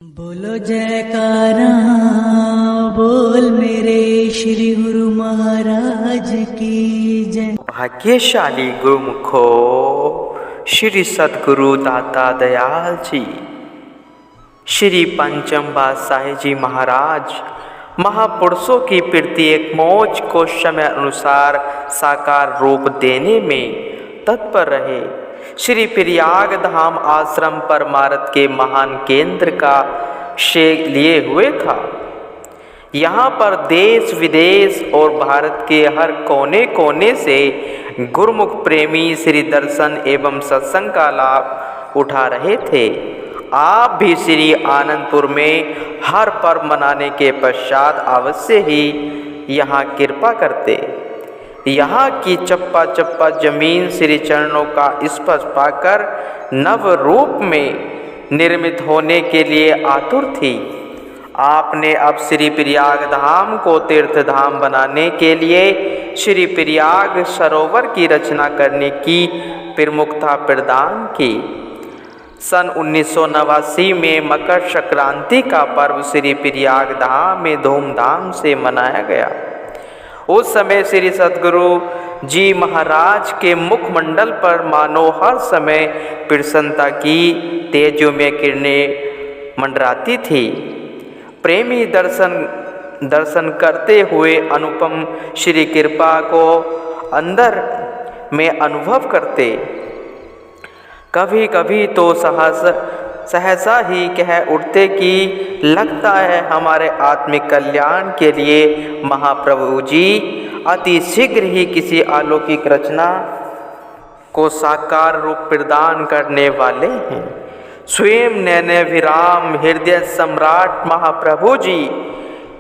बोलो जयकारा बोल मेरे श्री गुरु महाराज की जय। भाग्यशाली गुरुमुखो श्री सद्गुरु दाता दयाल जी श्री पंचम पातशाही जी महाराज महापुरुषों की प्रत्येक मौज को समय अनुसार साकार रूप देने में तत्पर रहे। श्री प्रयाग धाम आश्रम परमार्थ के महान केंद्र का शेख लिए हुए था। यहाँ पर देश विदेश और भारत के हर कोने कोने से गुरुमुख प्रेमी श्री दर्शन एवं सत्संग का लाभ उठा रहे थे। आप भी श्री आनंदपुर में हर पर्व मनाने के पश्चात अवश्य ही यहाँ कृपा करते। यहाँ की चप्पा चप्पा जमीन श्री चरणों का स्पर्श पाकर नव रूप में निर्मित होने के लिए आतुर थी। आपने अब श्री प्रयाग धाम को तीर्थ धाम बनाने के लिए श्री प्रयाग सरोवर की रचना करने की प्रमुखता प्रदान की। सन 1989 में मकर संक्रांति का पर्व श्री प्रयाग धाम में धूमधाम से मनाया गया। उस समय श्री सद्गुरु जी महाराज के मुखमंडल पर मानो हर समय प्रसन्नता की तेजोमय किरणें मंडराती थी। प्रेमी दर्शन करते हुए अनुपम श्री कृपा को अंदर में अनुभव करते। कभी कभी तो सहसा ही कह उठते कि लगता है हमारे आत्मिक कल्याण के लिए महाप्रभु जी अति शीघ्र ही किसी अलौकिक रचना को साकार रूप प्रदान करने वाले हैं। स्वयं नैनविराम हृदय सम्राट महाप्रभु जी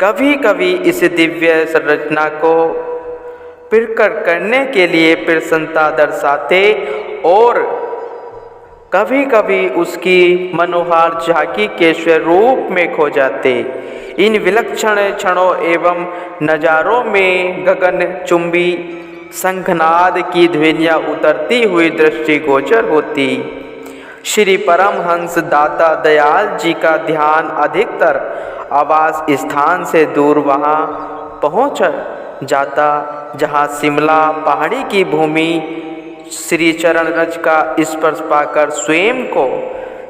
कभी कभी इस दिव्य रचना को प्रकट करने के लिए प्रसन्नता दर्शाते और कभी कभी उसकी मनोहार झांकी के स्वरूप में खो जाते। इन विलक्षण क्षणों एवं नज़ारों में गगन चुंबी शंखनाद की ध्वनियाँ उतरती हुई दृष्टिगोचर होती। श्री परमहंस दाता दयाल जी का ध्यान अधिकतर आवास स्थान से दूर वहाँ पहुँच जाता जहाँ शिमला पहाड़ी की भूमि श्री चरण रज का स्पर्श पाकर स्वयं को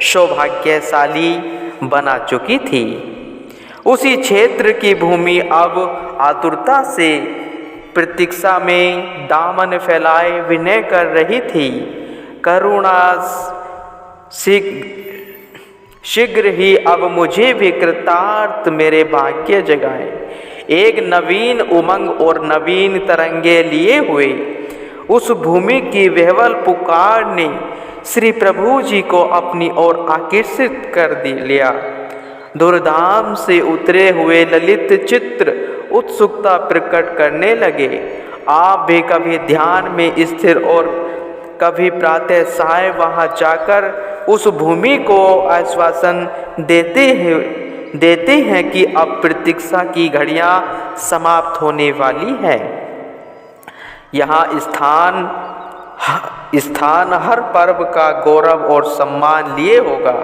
सौभाग्यशाली बना चुकी थी। उसी क्षेत्र की भूमि अब आतुरता से प्रतीक्षा में दामन फैलाए विनय कर रही थी। करुणा शीघ्र ही अब मुझे भी कृतार्थ मेरे भाग्य जगाए। एक नवीन उमंग और नवीन तरंगे लिए हुए उस भूमि की विह्वल पुकार ने श्री प्रभु जी को अपनी ओर आकर्षित कर लिया। धूमधाम से उतरे हुए ललित चित्र उत्सुकता प्रकट करने लगे। आप भी कभी ध्यान में स्थिर और कभी प्रातः साय वहाँ जाकर उस भूमि को आश्वासन देते हैं कि अब प्रतीक्षा की घड़ियाँ समाप्त होने वाली है। यहाँ स्थान हर पर्व का गौरव और सम्मान लिए होगा।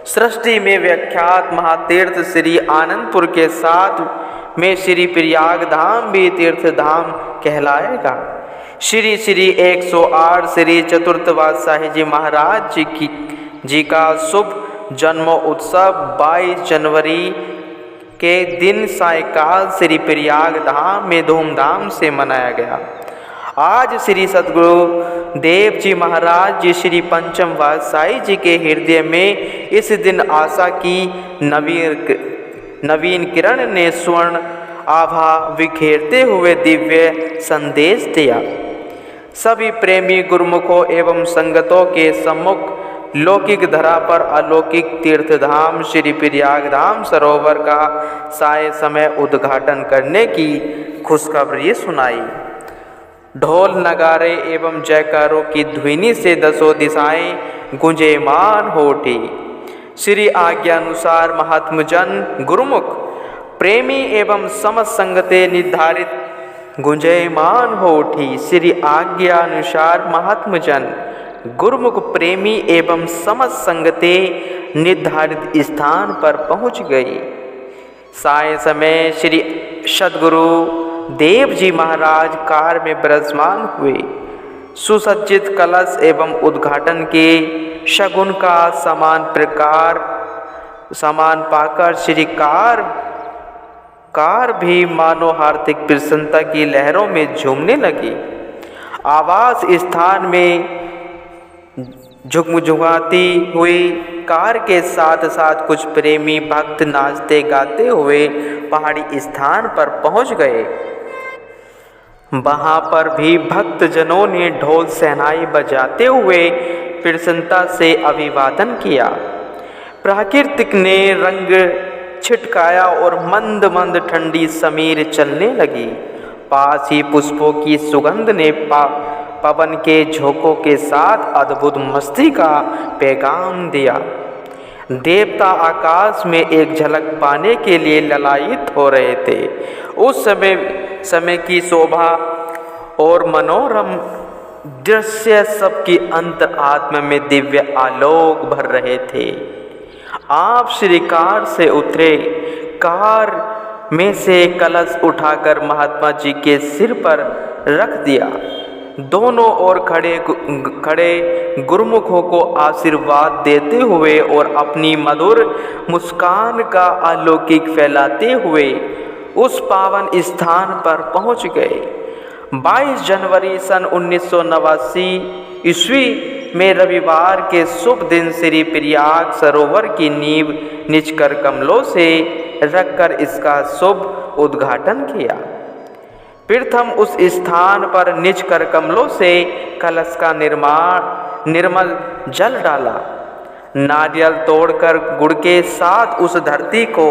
सृष्टि में विख्यात महातीर्थ श्री आनंदपुर के साथ में श्री प्रयाग धाम भी तीर्थ धाम कहलाएगा। श्री 108 श्री चतुर्थ पातशाही जी महाराज जी का शुभ जन्म उत्सव 22 जनवरी के दिन सायकाल श्री प्रयाग धाम में धूमधाम से मनाया गया। आज श्री सद्गुरु देव जी महाराज जी श्री पंचम पातशाही जी के हृदय में इस दिन आशा की नवीन किरण ने स्वर्ण आभा बिखेरते हुए दिव्य संदेश दिया। सभी प्रेमी गुरुमुखों एवं संगतों के सम्मुख लौकिक धरा पर अलौकिक तीर्थधाम श्री प्रयाग धाम सरोवर का साय समय उद्घाटन करने की खुशखबरी सुनाई। ढोल नगारे एवं जयकारों की ध्वनि से दसों दिशाएं गुंजेमान हो उठी। श्री आज्ञानुसार महात्मजन गुरुमुख प्रेमी एवं समस्त संगते निर्धारित गुंजेमान हो उठी। श्री आज्ञानुसार महात्मजन गुरुमुख प्रेमी एवं समझ संगतें निर्धारित स्थान पर पहुँच गई। साय समय श्री सद्गुरु देव जी महाराज कार में विराजमान हुए। सुसज्जित कलश एवं उद्घाटन के शगुन का सामान पाकर श्री कार भी मानो हार्दिक प्रसन्नता की लहरों में झूमने लगी। आवास स्थान में झुमझुमाती हुई कार के साथ साथ कुछ प्रेमी भक्त नाचते गाते हुए पहाड़ी स्थान पर पहुंच गए। वहां पर भी भक्तजनों ने ढोल सहनाई बजाते हुए प्रसन्नता से अभिवादन किया। प्राकृतिक ने रंग छिटकाया और मंद मंद ठंडी समीर चलने लगी। पास ही पुष्पों की सुगंध ने पवन के झोंकों के साथ अद्भुत मस्ती का पैगाम दिया। देवता आकाश में एक झलक पाने के लिए ललायित हो रहे थे। उस समय की शोभा और मनोरम दृश्य सबकी अंतर आत्मा में दिव्य आलोक भर रहे थे। आप श्री कार से उतरे। कार में से कलश उठाकर महात्मा जी के सिर पर रख दिया। दोनों ओर खड़े गुरुमुखों को आशीर्वाद देते हुए और अपनी मधुर मुस्कान का अलौकिक फैलाते हुए उस पावन स्थान पर पहुंच गए। 22 जनवरी सन 1989 ईस्वी में रविवार के शुभ दिन श्री प्रयाग सरोवर की नींव निचकर कमलों से रखकर इसका शुभ उद्घाटन किया। प्रथम उस स्थान पर निचकर कमलों से कलश का निर्मल जल डाला। नारियल तोड़कर गुड़ के साथ उस धरती को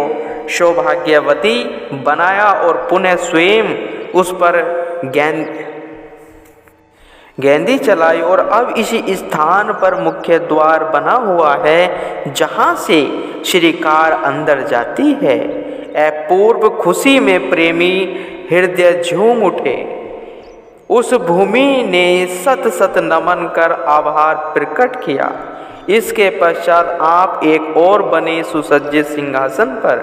सौभाग्यवती बनाया और पुनः स्वयं उस पर गेंदी चलाई और अब इसी स्थान पर मुख्य द्वार बना हुआ है जहाँ से श्री कार अंदर जाती है। अपूर्व खुशी में प्रेमी हृदय झूम उठे। उस भूमि ने सत सत नमन कर आभार प्रकट किया। इसके पश्चात आप एक और बने सुसज्जित सिंहासन पर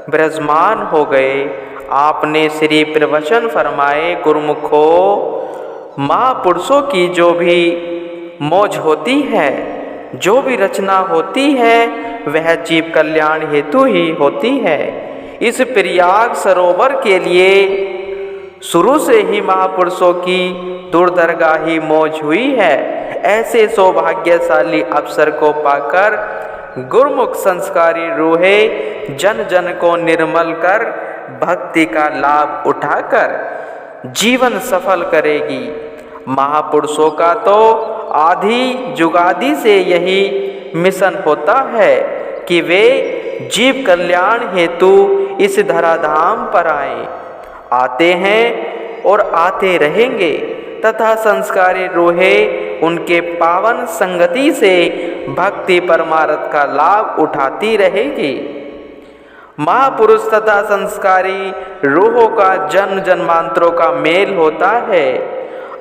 विराजमान हो गए। आपने श्री प्रवचन फरमाए, गुरुमुखों, महापुरुषों की जो भी मौज होती है, जो भी रचना होती है, वह जीव कल्याण हेतु ही होती है। इस प्रयाग सरोवर के लिए शुरू से ही महापुरुषों की दूरदरगाही मौज हुई है। ऐसे सौभाग्यशाली अवसर को पाकर गुरुमुख संस्कारी रूहें जन जन को निर्मल कर भक्ति का लाभ उठाकर जीवन सफल करेगी। महापुरुषों का तो आदि जुगादि से यही मिशन होता है कि वे जीव कल्याण हेतु इस धराधाम पर आते हैं और आते रहेंगे तथा संस्कारी रूहें उनके पावन संगति से भक्ति परमार्थ का लाभ उठाती रहेगी। महापुरुष तथा संस्कारी रूहों का जन्म जन्मांतरों का मेल होता है।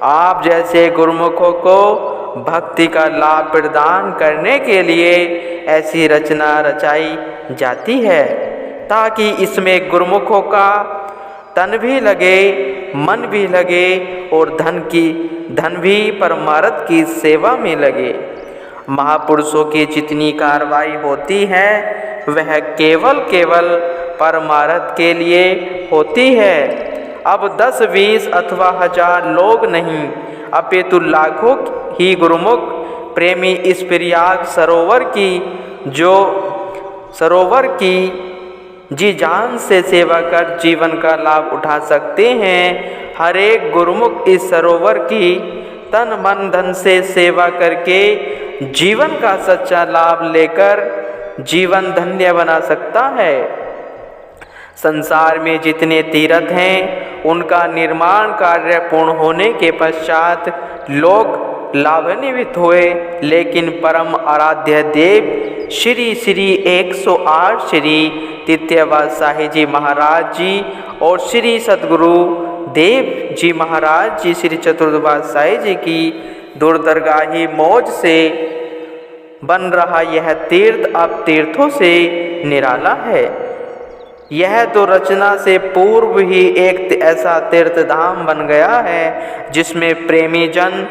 आप जैसे गुरुमुखों को भक्ति का लाभ प्रदान करने के लिए ऐसी रचना रचाई जाती है ताकि इसमें गुरुमुखों का तन भी लगे, मन भी लगे और धन भी परमार्थ की सेवा में लगे। महापुरुषों की जितनी कार्रवाई होती है वह केवल परमार्थ के लिए होती है। अब 10, 20 अथवा 1000 लोग नहीं, अपितु लाखों ही गुरुमुख प्रेमी इस प्रयाग सरोवर की जी जान से सेवा कर जीवन का लाभ उठा सकते हैं। हर एक गुरुमुख इस सरोवर की तन मन धन से सेवा करके जीवन का सच्चा लाभ लेकर जीवन धन्य बना सकता है। संसार में जितने तीर्थ हैं उनका निर्माण कार्य पूर्ण होने के पश्चात लोग लाभान्वित हुए, लेकिन परम आराध्य देव श्री 108 श्री तित्यवाद साहिब जी महाराज जी और श्री सद्गुरु देव जी महाराज जी श्री चतुर्दवाद साहिब जी की दूरदरगाही मौज से बन रहा यह तीर्थ अब तीर्थों से निराला है। यह तो रचना से पूर्व ही एक ऐसा तीर्थ धाम बन गया है जिसमें प्रेमी जन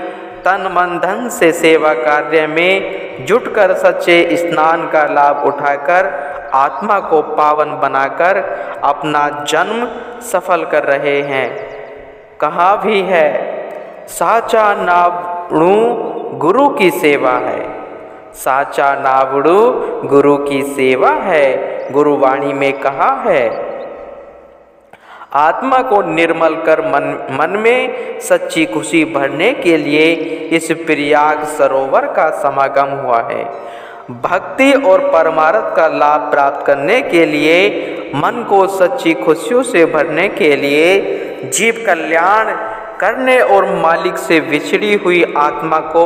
तन मन धन से सेवा कार्य में जुटकर सच्चे स्नान का लाभ उठाकर आत्मा को पावन बनाकर अपना जन्म सफल कर रहे हैं। कहा भी है, साचा नावड़ू गुरु की सेवा है। साचा नावड़ू गुरु की सेवा है। गुरुवाणी में कहा है, आत्मा को निर्मल कर मन में सच्ची खुशी भरने के लिए इस प्रयाग सरोवर का समागम हुआ है। भक्ति और परमार्थ का लाभ प्राप्त करने के लिए, मन को सच्ची खुशियों से भरने के लिए, जीव कल्याण करने और मालिक से विछड़ी हुई आत्मा को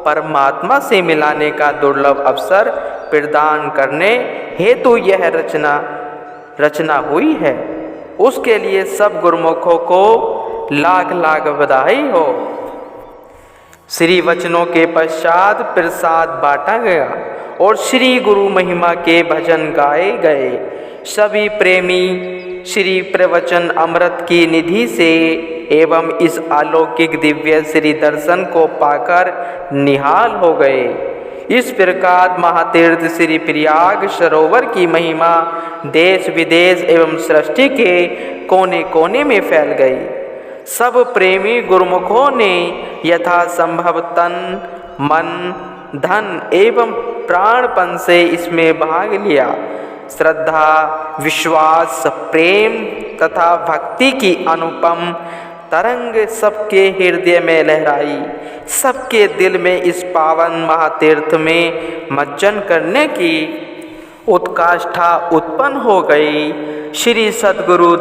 परमात्मा से मिलाने का दुर्लभ अवसर प्रदान करने हेतु यह रचना हुई है। उसके लिए सब गुरुमुखों को लाख लाख बधाई हो। श्री वचनों के पश्चात प्रसाद बांटा गया और श्री गुरु महिमा के भजन गाए गए। सभी प्रेमी श्री प्रवचन अमृत की निधि से एवं इस अलौकिक दिव्य श्री दर्शन को पाकर निहाल हो गए। इस प्रकार महातीर्थ श्री प्रयाग सरोवर की महिमा देश विदेश एवं सृष्टि के कोने कोने में फैल गई। सब प्रेमी गुरुमुखों ने यथासंभव तन मन धन एवं प्राणपन से इसमें भाग लिया। श्रद्धा विश्वास प्रेम तथा भक्ति की अनुपम तरंग सबके हृदय में लहराई। सबके दिल में इस पावन महातीर्थ में मज्जन करने की उत्काष्ठा उत्पन्न हो गई। श्री सद्गुरु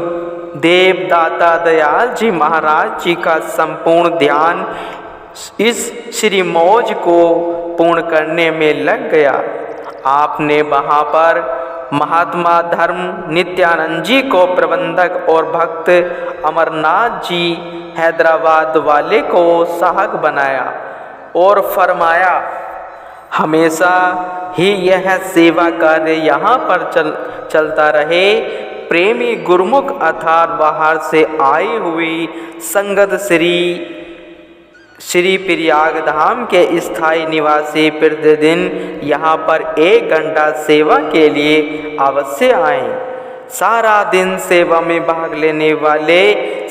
देव दाता दयाल जी महाराज जी का संपूर्ण ध्यान इस श्री मौज को पूर्ण करने में लग गया। आपने वहाँ पर महात्मा धर्म नित्यानंद जी को प्रबंधक और भक्त अमरनाथ जी हैदराबाद वाले को सहायक बनाया और फरमाया, हमेशा ही यह सेवा कार्य यहाँ पर चलता रहे। प्रेमी गुरुमुख अर्थात बाहर से आई हुई संगत श्री प्रयाग धाम के स्थायी निवासी प्रतिदिन यहाँ पर 1 घंटा सेवा के लिए अवश्य आएं। सारा दिन सेवा में भाग लेने वाले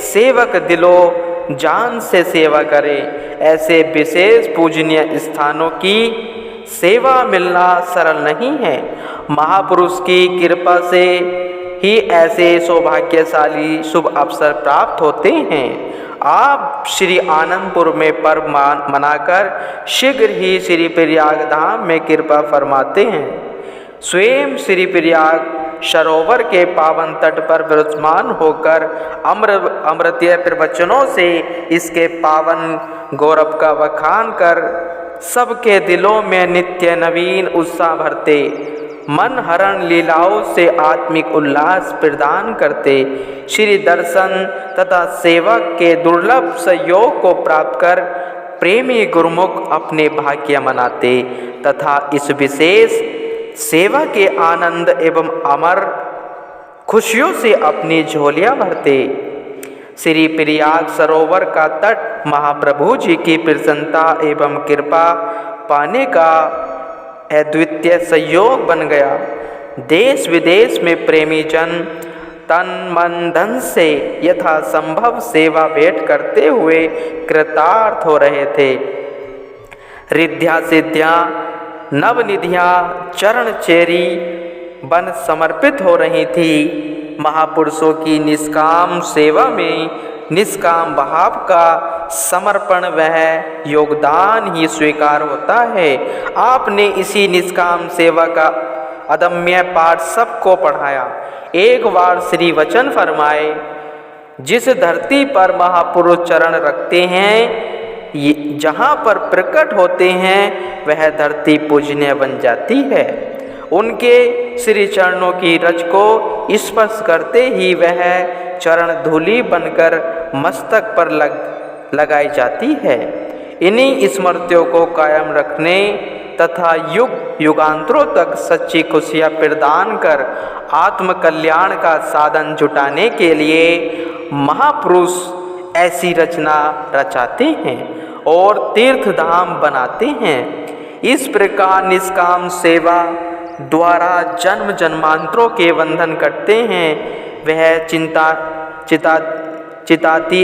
सेवक दिलो जान से सेवा करें। ऐसे विशेष पूजनीय स्थानों की सेवा मिलना सरल नहीं है। महापुरुष की कृपा से ही ऐसे सौभाग्यशाली शुभ अवसर प्राप्त होते हैं। आप श्री आनंदपुर में पर्व मनाकर शीघ्र ही श्री प्रयाग धाम में कृपा फरमाते हैं। स्वयं श्री प्रयाग सरोवर के पावन तट पर विराजमान होकर अमृतीय प्रवचनों से इसके पावन गौरव का बखान कर सबके दिलों में नित्य नवीन उत्साह भरते, मन हरण लीलाओं से आत्मिक उल्लास प्रदान करते, श्री दर्शन तथा सेवा के दुर्लभ सहयोग को प्राप्त कर प्रेमी गुरुमुख अपने भाग्य मनाते तथा इस विशेष सेवा के आनंद एवं अमर खुशियों से अपनी झोलियां भरते। श्री प्रयाग सरोवर का तट महाप्रभु जी की प्रसन्नता एवं कृपा पाने का अद्वितीय सहयोग बन गया। देश विदेश में प्रेमी जन तन मन धन से यथासंभव सेवा भेंट करते हुए कृतार्थ हो रहे थे। रिद्धियाँ सिद्धियाँ नवनिधियाँ चरण चेरी बन समर्पित हो रही थी। महापुरुषों की निष्काम सेवा में निष्काम भाव का समर्पण वह योगदान ही स्वीकार होता है। आपने इसी निष्काम सेवा का अदम्य पाठ सबको पढ़ाया। एक बार श्री वचन फरमाए, जिस धरती पर महापुरुष चरण रखते हैं, जहाँ पर प्रकट होते हैं, वह धरती पूजनीय बन जाती है। उनके श्री चरणों की रज को स्पर्श करते ही वह चरण धूलि बनकर मस्तक पर लगाई जाती है। इन्हीं स्मृतियों को कायम रखने तथा युग युगांतरों तक सच्ची खुशियाँ प्रदान कर आत्म कल्याण का साधन जुटाने के लिए महापुरुष ऐसी रचना रचाते हैं और तीर्थ धाम बनाते हैं। इस प्रकार निष्काम सेवा द्वारा जन्म जन्मांतरों के बंधन कटते हैं। वह चिताती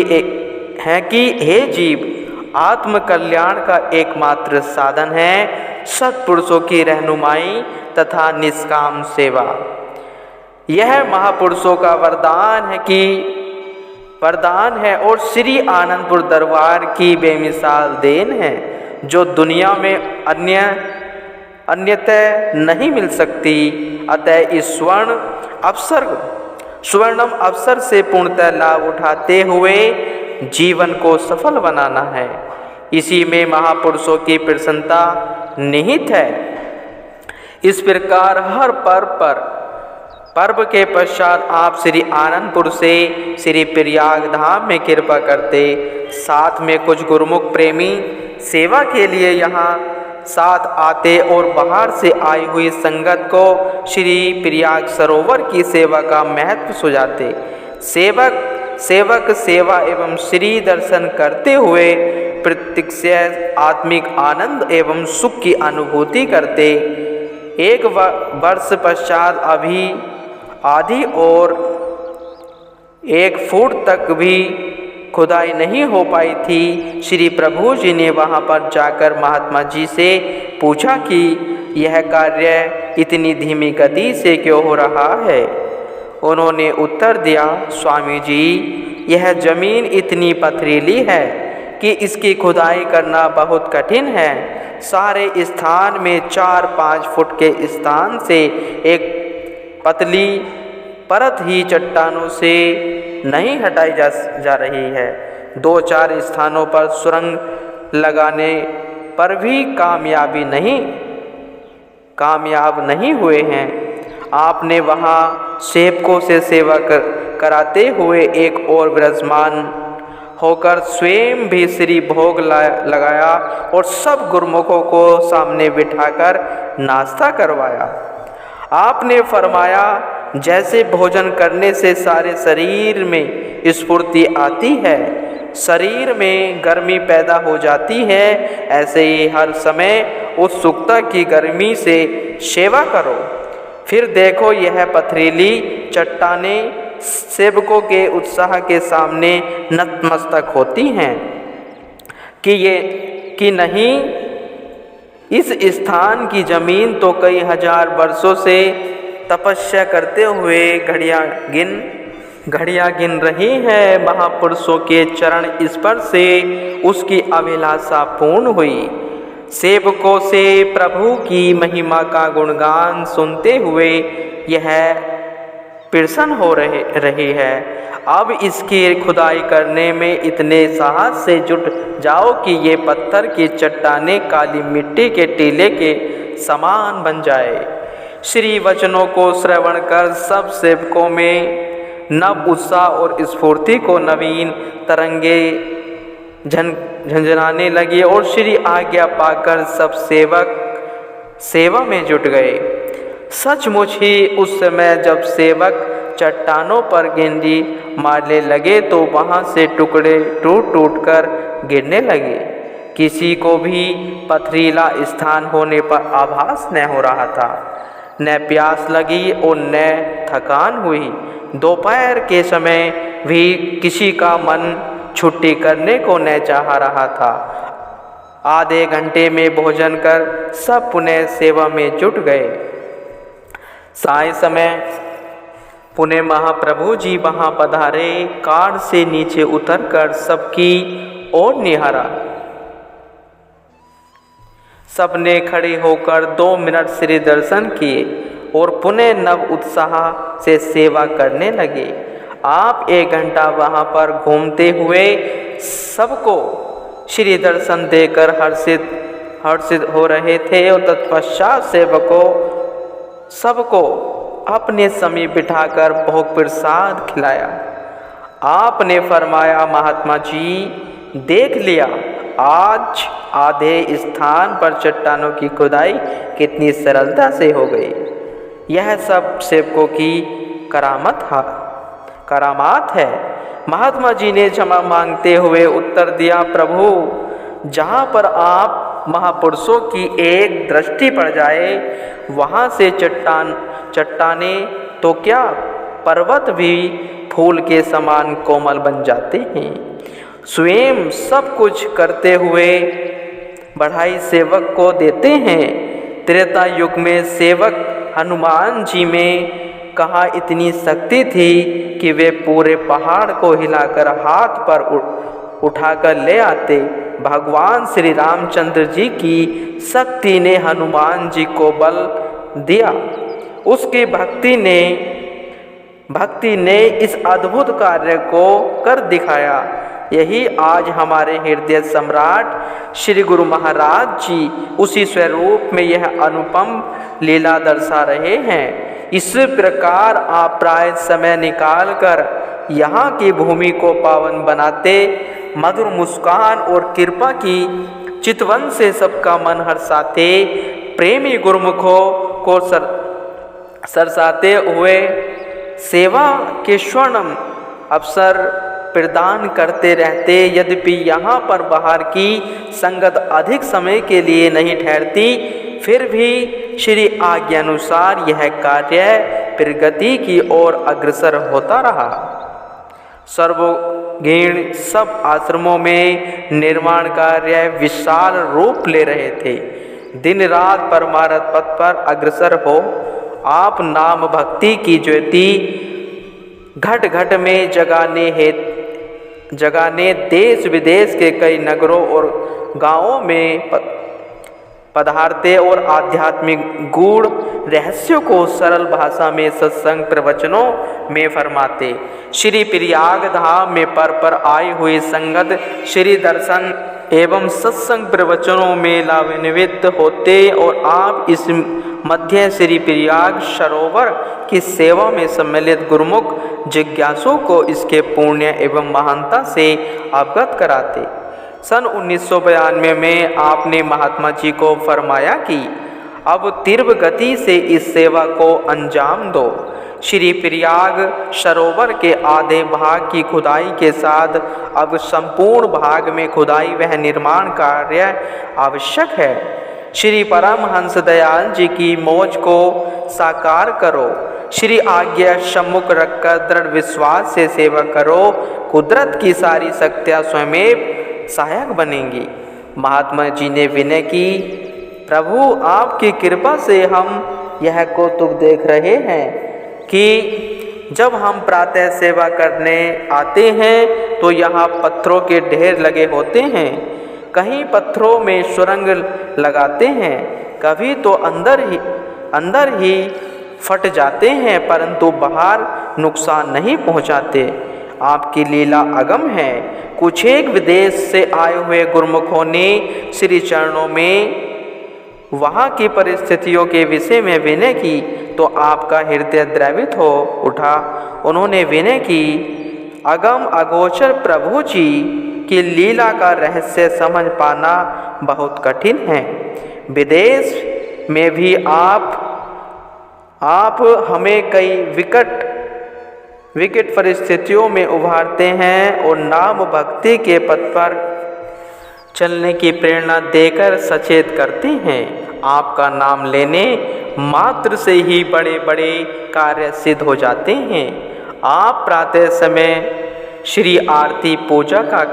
है कि हे जीव, आत्म कल्याण का एकमात्र साधन है सत्पुरुषों की रहनुमाई तथा निष्काम सेवा। यह महापुरुषों का वरदान है और श्री आनंदपुर दरबार की बेमिसाल देन है, जो दुनिया में अन्यतः नहीं मिल सकती। अतः इस स्वर्णम अवसर से पूर्णतः लाभ उठाते हुए जीवन को सफल बनाना है। इसी में महापुरुषों की प्रसन्नता निहित है। इस प्रकार हर पर्व के पश्चात आप श्री आनंदपुर से श्री प्रयाग धाम में कृपा करते। साथ में कुछ गुरुमुख प्रेमी सेवा के लिए यहाँ साथ आते और बाहर से आई हुई संगत को श्री प्रयाग सरोवर की सेवा का महत्व सुझाते। सेवक सेवा एवं श्री दर्शन करते हुए प्रत्यक्ष आत्मिक आनंद एवं सुख की अनुभूति करते। एक वर्ष पश्चात अभी आधी और 1 फुट तक भी खुदाई नहीं हो पाई थी। श्री प्रभु जी ने वहाँ पर जाकर महात्मा जी से पूछा कि यह कार्य इतनी धीमी गति से क्यों हो रहा है। उन्होंने उत्तर दिया, स्वामी जी, यह जमीन इतनी पथरीली है कि इसकी खुदाई करना बहुत कठिन है। सारे स्थान में 4-5 फुट के स्थान से एक पतली परत ही चट्टानों से नहीं हटाई जा रही है। 2-4 स्थानों पर सुरंग लगाने पर भी कामयाब नहीं हुए हैं। आपने वहाँ सेवकों से सेवा कराते हुए एक और विराजमान होकर स्वयं भी श्री भोग लगाया और सब गुरुमुखों को सामने बिठाकर नाश्ता करवाया। आपने फरमाया, जैसे भोजन करने से सारे शरीर में स्फूर्ति आती है, शरीर में गर्मी पैदा हो जाती है, ऐसे ही हर समय उत्सुकता की गर्मी से सेवा करो। फिर देखो, यह पथरीली चट्टानें सेवकों के उत्साह के सामने नतमस्तक होती हैं कि नहीं। इस स्थान की जमीन तो कई हजार वर्षों से तपस्या करते हुए घड़ियाँ गिन रही है। महापुरुषों के चरण स्पर्श से उसकी अभिलाषा पूर्ण हुई। सेवकों से प्रभु की महिमा का गुणगान सुनते हुए यह प्रसन्न हो रही है। अब इसकी खुदाई करने में इतने साहस से जुट जाओ कि ये पत्थर की चट्टानें काली मिट्टी के टीले के समान बन जाए। श्री वचनों को श्रवण कर सब सेवकों में नव उत्साह और स्फूर्ति को नवीन तरंगे झंझनाने लगी और श्री आज्ञा पाकर सब सेवक सेवा में जुट गए। सचमुच ही उस समय जब सेवक चट्टानों पर गेंदी मारने लगे तो वहाँ से टुकड़े टूट कर गिरने लगे। किसी को भी पथरीला स्थान होने पर आभास न हो रहा था, न प्यास लगी और न थकान हुई। दोपहर के समय भी किसी का मन छुट्टी करने को न चाह रहा था। आधे घंटे में भोजन कर सब पुनः सेवा में जुट गए। साय समय पुनः महाप्रभु जी वहाँ पधारे। कार से नीचे उतरकर सबकी ओर निहारा। सबने खड़े होकर 2 मिनट श्री दर्शन किए और पुनः नव उत्साह से सेवा करने लगे। आप 1 घंटा वहाँ पर घूमते हुए सबको श्री दर्शन देकर हर्षित हो रहे थे और तत्पश्चात सेवकों सबको अपने समीप बिठाकर भोग प्रसाद खिलाया। आपने फरमाया, महात्मा जी, देख लिया, आज आधे स्थान पर चट्टानों की खुदाई कितनी सरलता से हो गई। यह सब सेवकों की करामात है। महात्मा जी ने क्षमा मांगते हुए उत्तर दिया, प्रभु, जहाँ पर आप महापुरुषों की एक दृष्टि पड़ जाए वहाँ से चट्टाने तो क्या पर्वत भी फूल के समान कोमल बन जाते हैं। स्वयं सब कुछ करते हुए बढ़ाई सेवक को देते हैं। त्रेता युग में सेवक हनुमान जी में कहाँ इतनी शक्ति थी कि वे पूरे पहाड़ को हिलाकर हाथ पर उठाकर ले आते। भगवान श्री रामचंद्र जी की शक्ति ने हनुमान जी को बल दिया। उसकी भक्ति ने इस अद्भुत कार्य को कर दिखाया। यही आज हमारे हृदय सम्राट श्री गुरु महाराज जी उसी स्वरूप में यह अनुपम लीला दर्शा रहे हैं। इस प्रकार आप प्राय समय निकालकर यहाँ की भूमि को पावन बनाते, मधुर मुस्कान और कृपा की चितवन से सबका मन हर्षाते, प्रेमी गुरुमुखों को सरसाते हुए सेवा के स्वर्णम अवसर प्रदान करते रहते। यद्यपि यहाँ पर बाहर की संगत अधिक समय के लिए नहीं ठहरती, फिर भी श्री आज्ञानुसार यह कार्य प्रगति की ओर अग्रसर होता रहा। सर्वगीण सब आश्रमों में निर्माण कार्य विशाल रूप ले रहे थे। दिन रात परमार्थ पथ पर अग्रसर हो आप नाम भक्ति की ज्योति घट घट में जगाने देश विदेश के कई नगरों और गांवों में पधारते और आध्यात्मिक गूढ़ रहस्यों को सरल भाषा में सत्संग प्रवचनों में फरमाते। श्री प्रयाग धाम में पर आई हुई संगत श्री दर्शन एवं सत्संग प्रवचनों में लाभान्वित होते और आप इस मध्य श्री प्रयाग सरोवर की सेवा में सम्मिलित गुरुमुख जिज्ञासुओं को इसके पुण्य एवं महानता से अवगत कराते। सन 1992 में आपने महात्मा जी को फरमाया कि अब तीव्र गति से इस सेवा को अंजाम दो। श्री प्रयाग सरोवर के आधे भाग की खुदाई के साथ अब संपूर्ण भाग में खुदाई व निर्माण कार्य आवश्यक है। श्री परमहंस दयाल जी की मौज को साकार करो। श्री आज्ञा सम्मुख रखकर दृढ़ विश्वास से सेवा करो। कुदरत की सारी शक्तियाँ स्वयं सहायक बनेंगी। महात्मा जी ने विनय की, प्रभु, आपकी कृपा से हम यह कौतुक देख रहे हैं कि जब हम प्रातः सेवा करने आते हैं तो यहाँ पत्थरों के ढेर लगे होते हैं। कहीं पत्थरों में सुरंग लगाते हैं, कभी तो अंदर ही फट जाते हैं, परंतु बाहर नुकसान नहीं पहुँचाते। आपकी लीला अगम है। कुछ एक विदेश से आए हुए गुरुमुखों ने श्री चरणों में वहाँ की परिस्थितियों के विषय में विनय की तो आपका हृदय द्रवित हो उठा। उन्होंने विनय की, अगम अगोचर प्रभु जी की लीला का रहस्य समझ पाना बहुत कठिन है। विदेश में भी आप हमें कई विकट परिस्थितियों में उभारते हैं और नाम भक्ति के पथ पर चलने की प्रेरणा देकर सचेत करते हैं। आपका नाम लेने मात्र से ही बड़े बड़े कार्य सिद्ध हो जाते हैं। आप प्रातः समय श्री आरती पूजा का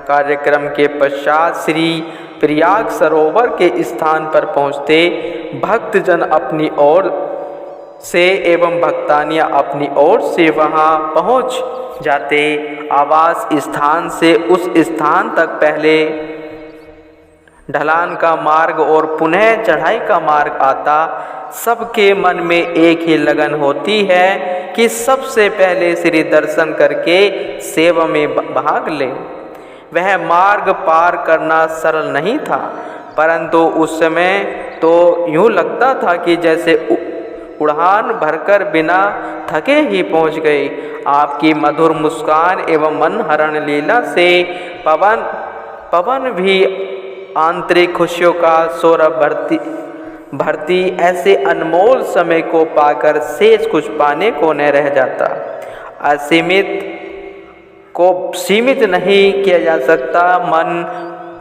कार्यक्रम के पश्चात श्री प्रयाग सरोवर के स्थान पर पहुँचते। भक्तजन अपनी ओर से एवं भक्तानियाँ अपनी ओर से वहाँ पहुँच जाते। आवास स्थान से उस स्थान तक पहले ढलान का मार्ग और पुनः चढ़ाई का मार्ग आता। सबके मन में एक ही लगन होती है कि सबसे पहले श्री दर्शन करके सेवा में भाग ले। वह मार्ग पार करना सरल नहीं था, परंतु उस समय तो यूँ लगता था कि जैसे उड़ान भरकर बिना थके ही पहुंच गए। आपकी मधुर मुस्कान एवं मन हरण लीला से पवन भी आंतरिक खुशियों का सौरभ भरती ऐसे अनमोल समय को पाकर शेष कुछ पाने को न रह जाता। असीमित को सीमित नहीं किया जा सकता। मन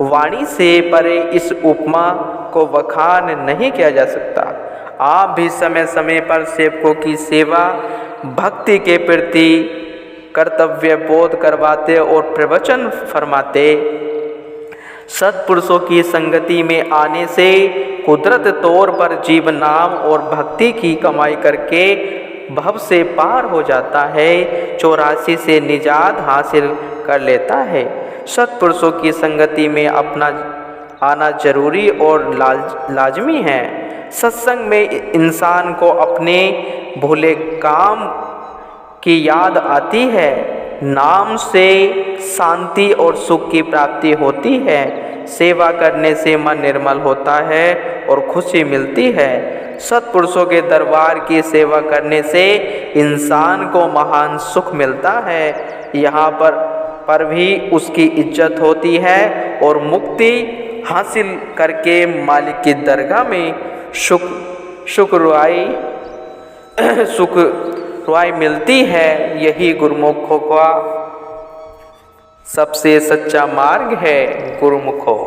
वाणी से परे इस उपमा को बखान नहीं किया जा सकता। आप भी समय समय पर सेवकों की सेवा भक्ति के प्रति कर्तव्य बोध करवाते और प्रवचन फरमाते। सत्पुरुषों की संगति में आने से कुदरत तौर पर जीव नाम और भक्ति की कमाई करके भव से पार हो जाता है, 84 से निजात हासिल कर लेता है। सत्पुरुषों की संगति में अपना आना जरूरी और लाजमी है। सत्संग में इंसान को अपने भूले काम की याद आती है। नाम से शांति और सुख की प्राप्ति होती है। सेवा करने से मन निर्मल होता है और खुशी मिलती है। सत्पुरुषों के दरबार की सेवा करने से इंसान को महान सुख मिलता है। यहाँ पर भी उसकी इज्जत होती है और मुक्ति हासिल करके मालिक की दरगाह में सुखरुआई मिलती है। यही गुरुमुखों का सबसे सच्चा मार्ग है। गुरुमुखों